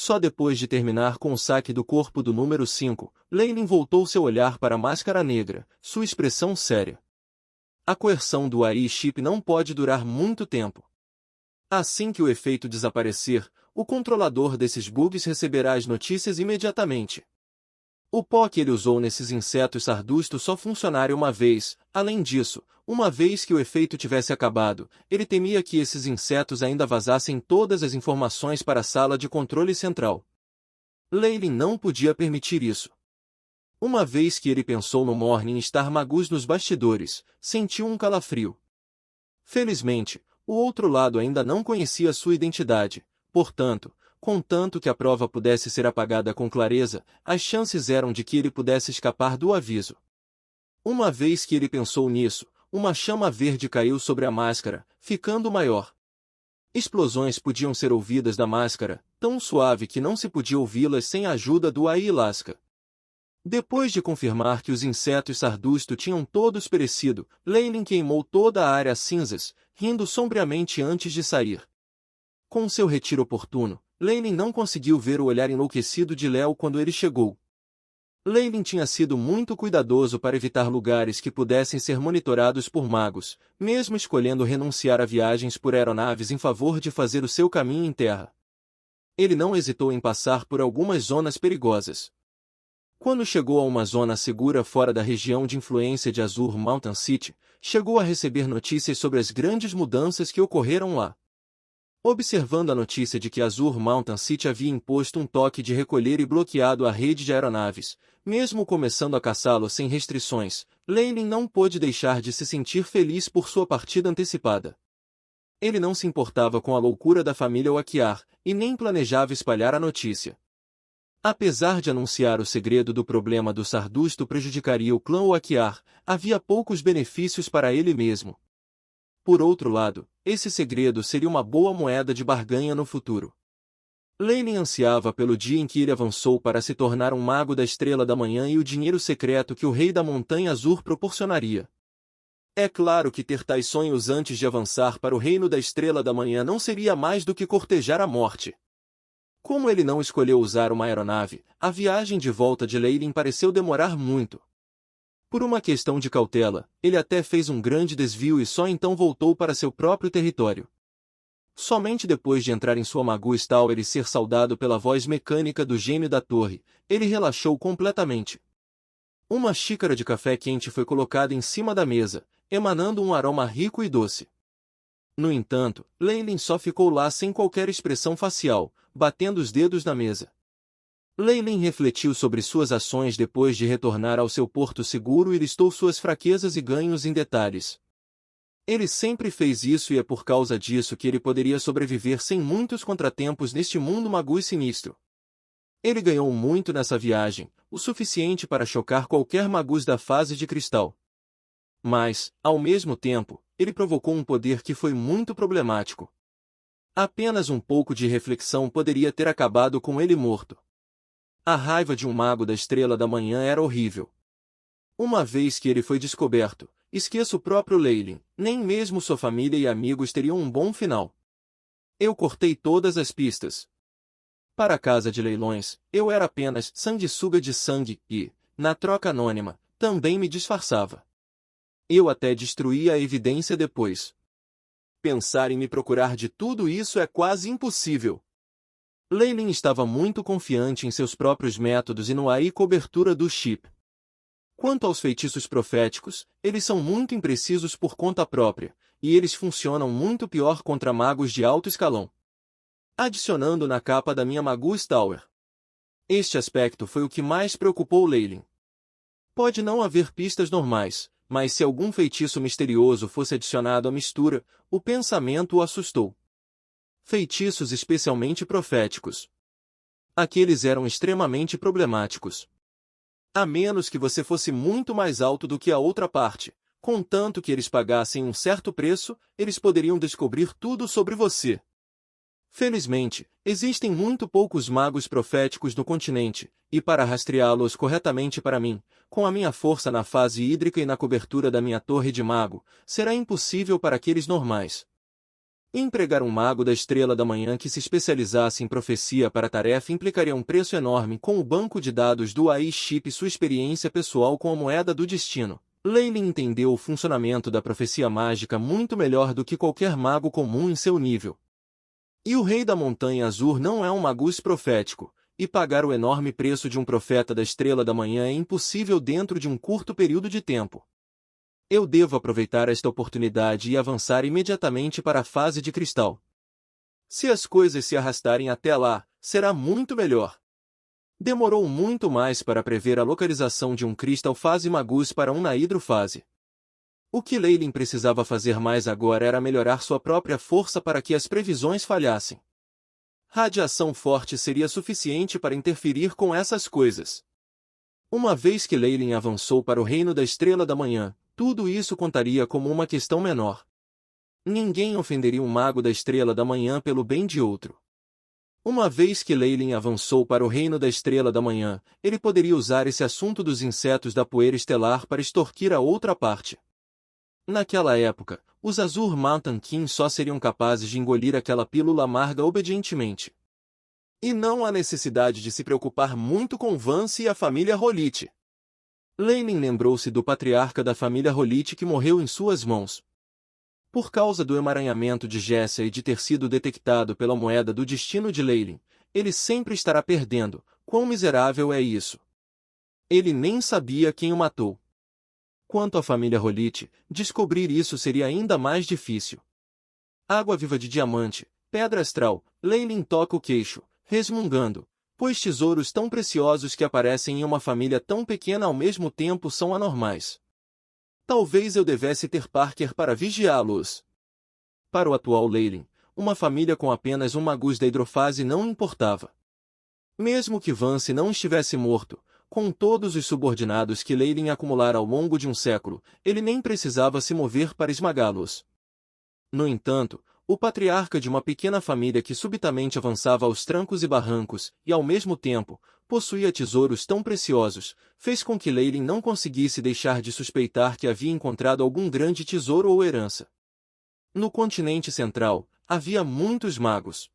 Só depois de terminar com o saque do corpo do número 5, Leyline voltou seu olhar para a máscara negra, sua expressão séria. A coerção do AI chip não pode durar muito tempo. Assim que o efeito desaparecer, o controlador desses bugs receberá as notícias imediatamente. O pó que ele usou nesses insetos Sardusto só funcionaria uma vez. Além disso, uma vez que o efeito tivesse acabado, ele temia que esses insetos ainda vazassem todas as informações para a sala de controle central. Leyline não podia permitir isso. Uma vez que ele pensou no Morning Star Magus nos bastidores, sentiu um calafrio. Felizmente, o outro lado ainda não conhecia sua identidade, portanto, contanto que a prova pudesse ser apagada com clareza, as chances eram de que ele pudesse escapar do aviso. Uma vez que ele pensou nisso, uma chama verde caiu sobre a máscara, ficando maior. Explosões podiam ser ouvidas da máscara, tão suave que não se podia ouvi-las sem a ajuda do AI Lasca. Depois de confirmar que os insetos Sardusto tinham todos perecido, Leyline queimou toda a área a cinzas, rindo sombriamente antes de sair. Com seu retiro oportuno, Leyline não conseguiu ver o olhar enlouquecido de Léo quando ele chegou. Leyline tinha sido muito cuidadoso para evitar lugares que pudessem ser monitorados por magos, mesmo escolhendo renunciar a viagens por aeronaves em favor de fazer o seu caminho em terra. Ele não hesitou em passar por algumas zonas perigosas. Quando chegou a uma zona segura fora da região de influência de Azure Mountain City, chegou a receber notícias sobre as grandes mudanças que ocorreram lá. Observando a notícia de que Azure Mountain City havia imposto um toque de recolher e bloqueado a rede de aeronaves, mesmo começando a caçá-lo sem restrições, Leyline não pôde deixar de se sentir feliz por sua partida antecipada. Ele não se importava com a loucura da família Wakiar, e nem planejava espalhar a notícia. Apesar de anunciar o segredo do problema do Sardusto prejudicaria o clã Wakiar, havia poucos benefícios para ele mesmo. Por outro lado, esse segredo seria uma boa moeda de barganha no futuro. Leyline ansiava pelo dia em que ele avançou para se tornar um mago da Estrela da Manhã e o dinheiro secreto que o Rei da Montanha Azul proporcionaria. É claro que ter tais sonhos antes de avançar para o Reino da Estrela da Manhã não seria mais do que cortejar a morte. Como ele não escolheu usar uma aeronave, a viagem de volta de Leyline pareceu demorar muito. Por uma questão de cautela, ele até fez um grande desvio e só então voltou para seu próprio território. Somente depois de entrar em sua Magus Tower e ser saudado pela voz mecânica do gêmeo da torre, ele relaxou completamente. Uma xícara de café quente foi colocada em cima da mesa, emanando um aroma rico e doce. No entanto, Leyline só ficou lá sem qualquer expressão facial, batendo os dedos na mesa. Leyline refletiu sobre suas ações depois de retornar ao seu porto seguro e listou suas fraquezas e ganhos em detalhes. Ele sempre fez isso e é por causa disso que ele poderia sobreviver sem muitos contratempos neste mundo magu e sinistro. Ele ganhou muito nessa viagem, o suficiente para chocar qualquer magus da fase de cristal. Mas, ao mesmo tempo, ele provocou um poder que foi muito problemático. Apenas um pouco de reflexão poderia ter acabado com ele morto. A raiva de um mago da Estrela da Manhã era horrível. Uma vez que ele foi descoberto, esqueça o próprio Leyline, nem mesmo sua família e amigos teriam um bom final. Eu cortei todas as pistas. Para a casa de leilões, eu era apenas sanguessuga de sangue e, na troca anônima, também me disfarçava. Eu até destruía a evidência depois. Pensar em me procurar de tudo isso é quase impossível. Leyline estava muito confiante em seus próprios métodos e no AI cobertura do chip. Quanto aos feitiços proféticos, eles são muito imprecisos por conta própria, e eles funcionam muito pior contra magos de alto escalão. Adicionando na capa da minha Magus Tower. Este aspecto foi o que mais preocupou Leyline. Pode não haver pistas normais, mas se algum feitiço misterioso fosse adicionado à mistura, o pensamento o assustou. Feitiços especialmente proféticos. Aqueles eram extremamente problemáticos. A menos que você fosse muito mais alto do que a outra parte, contanto que eles pagassem um certo preço, eles poderiam descobrir tudo sobre você. Felizmente, existem muito poucos magos proféticos no continente, e para rastreá-los corretamente para mim, com a minha força na fase hídrica e na cobertura da minha torre de mago, será impossível para aqueles normais. Empregar um mago da Estrela da Manhã que se especializasse em profecia para a tarefa implicaria um preço enorme com o banco de dados do AI Chip e sua experiência pessoal com a moeda do destino. Leyline entendeu o funcionamento da profecia mágica muito melhor do que qualquer mago comum em seu nível. E o Rei da Montanha Azul não é um magus profético, e pagar o enorme preço de um profeta da Estrela da Manhã é impossível dentro de um curto período de tempo. Eu devo aproveitar esta oportunidade e avançar imediatamente para a fase de cristal. Se as coisas se arrastarem até lá, será muito melhor. Demorou muito mais para prever a localização de um cristal fase magus para uma hidrofase. O que Leyline precisava fazer mais agora era melhorar sua própria força para que as previsões falhassem. Radiação forte seria suficiente para interferir com essas coisas. Uma vez que Leyline avançou para o reino da Estrela da Manhã, tudo isso contaria como uma questão menor. Ninguém ofenderia um mago da Estrela da Manhã pelo bem de outro. Uma vez que Leyline avançou para o reino da Estrela da Manhã, ele poderia usar esse assunto dos insetos da poeira estelar para extorquir a outra parte. Naquela época, os Azure Mountain King só seriam capazes de engolir aquela pílula amarga obedientemente. E não há necessidade de se preocupar muito com Vance e a família Rolite. Leyline lembrou-se do patriarca da família Rolite que morreu em suas mãos. Por causa do emaranhamento de Jessia e de ter sido detectado pela moeda do destino de Leyline, ele sempre estará perdendo. Quão miserável é isso! Ele nem sabia quem o matou. Quanto à família Rolite, descobrir isso seria ainda mais difícil. Água viva de diamante, pedra astral, Leyline toca o queixo, resmungando, pois tesouros tão preciosos que aparecem em uma família tão pequena ao mesmo tempo são anormais. Talvez eu devesse ter Parker para vigiá-los. Para o atual Leyline, uma família com apenas um magus da hidrofase não importava. Mesmo que Vance não estivesse morto, com todos os subordinados que Leyline acumulara ao longo de um século, ele nem precisava se mover para esmagá-los. No entanto, o patriarca de uma pequena família que subitamente avançava aos trancos e barrancos, e ao mesmo tempo, possuía tesouros tão preciosos, fez com que Leyline não conseguisse deixar de suspeitar que havia encontrado algum grande tesouro ou herança. No continente central, havia muitos magos.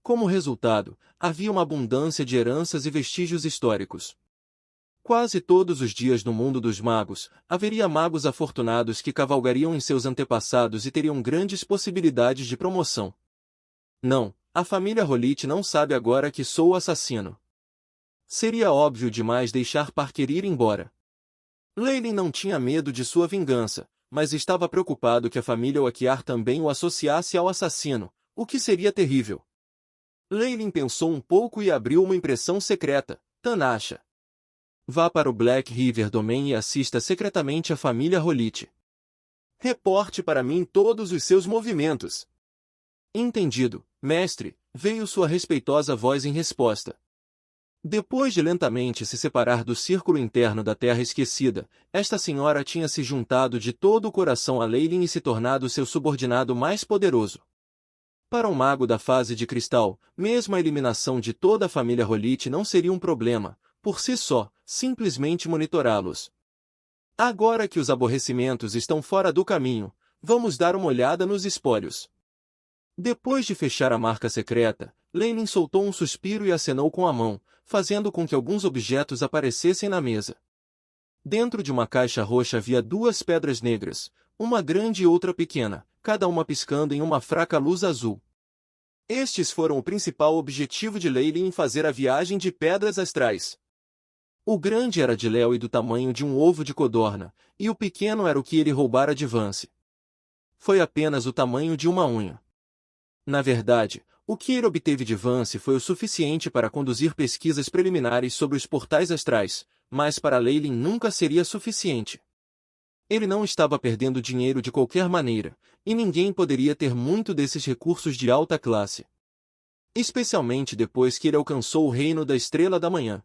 Como resultado, havia uma abundância de heranças e vestígios históricos. Quase todos os dias no mundo dos magos, haveria magos afortunados que cavalgariam em seus antepassados e teriam grandes possibilidades de promoção. Não, a família Rolite não sabe agora que sou o assassino. Seria óbvio demais deixar Parker ir embora. Leyline não tinha medo de sua vingança, mas estava preocupado que a família Oakiar também o associasse ao assassino, o que seria terrível. Leyline pensou um pouco e abriu uma impressão secreta. Tanasha. Vá para o Black River Domain e assista secretamente a família Rolite. Reporte para mim todos os seus movimentos. Entendido, mestre, veio sua respeitosa voz em resposta. Depois de lentamente se separar do círculo interno da Terra Esquecida, esta senhora tinha se juntado de todo o coração a Leyline e se tornado seu subordinado mais poderoso. Para um mago da fase de cristal, mesmo a eliminação de toda a família Rolite não seria um problema, por si só, simplesmente monitorá-los. Agora que os aborrecimentos estão fora do caminho, vamos dar uma olhada nos espólios. Depois de fechar a marca secreta, Leyline soltou um suspiro e acenou com a mão, fazendo com que alguns objetos aparecessem na mesa. Dentro de uma caixa roxa havia duas pedras negras, uma grande e outra pequena, cada uma piscando em uma fraca luz azul. Estes foram o principal objetivo de Leyline em fazer a viagem de pedras astrais. O grande era de Léo e do tamanho de um ovo de codorna, e o pequeno era o que ele roubara de Vance. Foi apenas o tamanho de uma unha. Na verdade, o que ele obteve de Vance foi o suficiente para conduzir pesquisas preliminares sobre os portais astrais, mas para Leyline nunca seria suficiente. Ele não estava perdendo dinheiro de qualquer maneira, e ninguém poderia ter muito desses recursos de alta classe. Especialmente depois que ele alcançou o reino da Estrela da Manhã.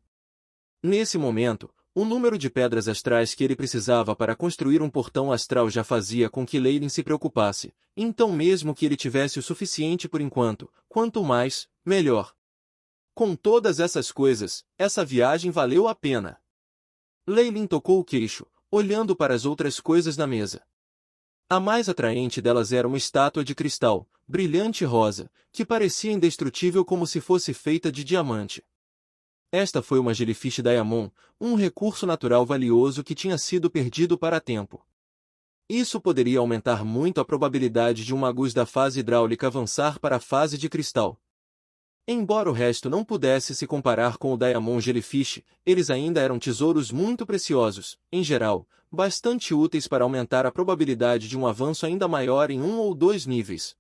Nesse momento, o número de pedras astrais que ele precisava para construir um portão astral já fazia com que Leyline se preocupasse, então mesmo que ele tivesse o suficiente por enquanto, quanto mais, melhor. Com todas essas coisas, essa viagem valeu a pena. Leyline tocou o queixo, olhando para as outras coisas na mesa. A mais atraente delas era uma estátua de cristal, brilhante e rosa, que parecia indestrutível como se fosse feita de diamante. Esta foi uma Jellyfish Diamond, um recurso natural valioso que tinha sido perdido para tempo. Isso poderia aumentar muito a probabilidade de um Magus da fase hidráulica avançar para a fase de cristal. Embora o resto não pudesse se comparar com o Diamond Jellyfish, eles ainda eram tesouros muito preciosos, em geral, bastante úteis para aumentar a probabilidade de um avanço ainda maior em um ou dois níveis.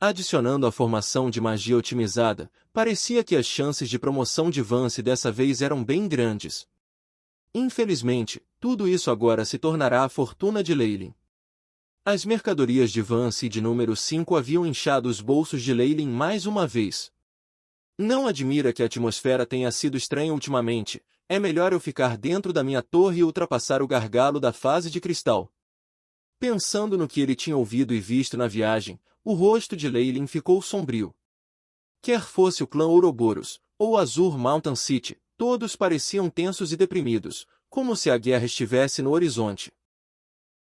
Adicionando a formação de magia otimizada, parecia que as chances de promoção de Vance dessa vez eram bem grandes. Infelizmente, tudo isso agora se tornará a fortuna de Leyline. As mercadorias de Vance e de número 5 haviam inchado os bolsos de Leyline mais uma vez. Não admira que a atmosfera tenha sido estranha ultimamente, é melhor eu ficar dentro da minha torre e ultrapassar o gargalo da fase de cristal. Pensando no que ele tinha ouvido e visto na viagem, o rosto de Leyline ficou sombrio. Quer fosse o clã Ouroboros, ou Azure Mountain City, todos pareciam tensos e deprimidos, como se a guerra estivesse no horizonte.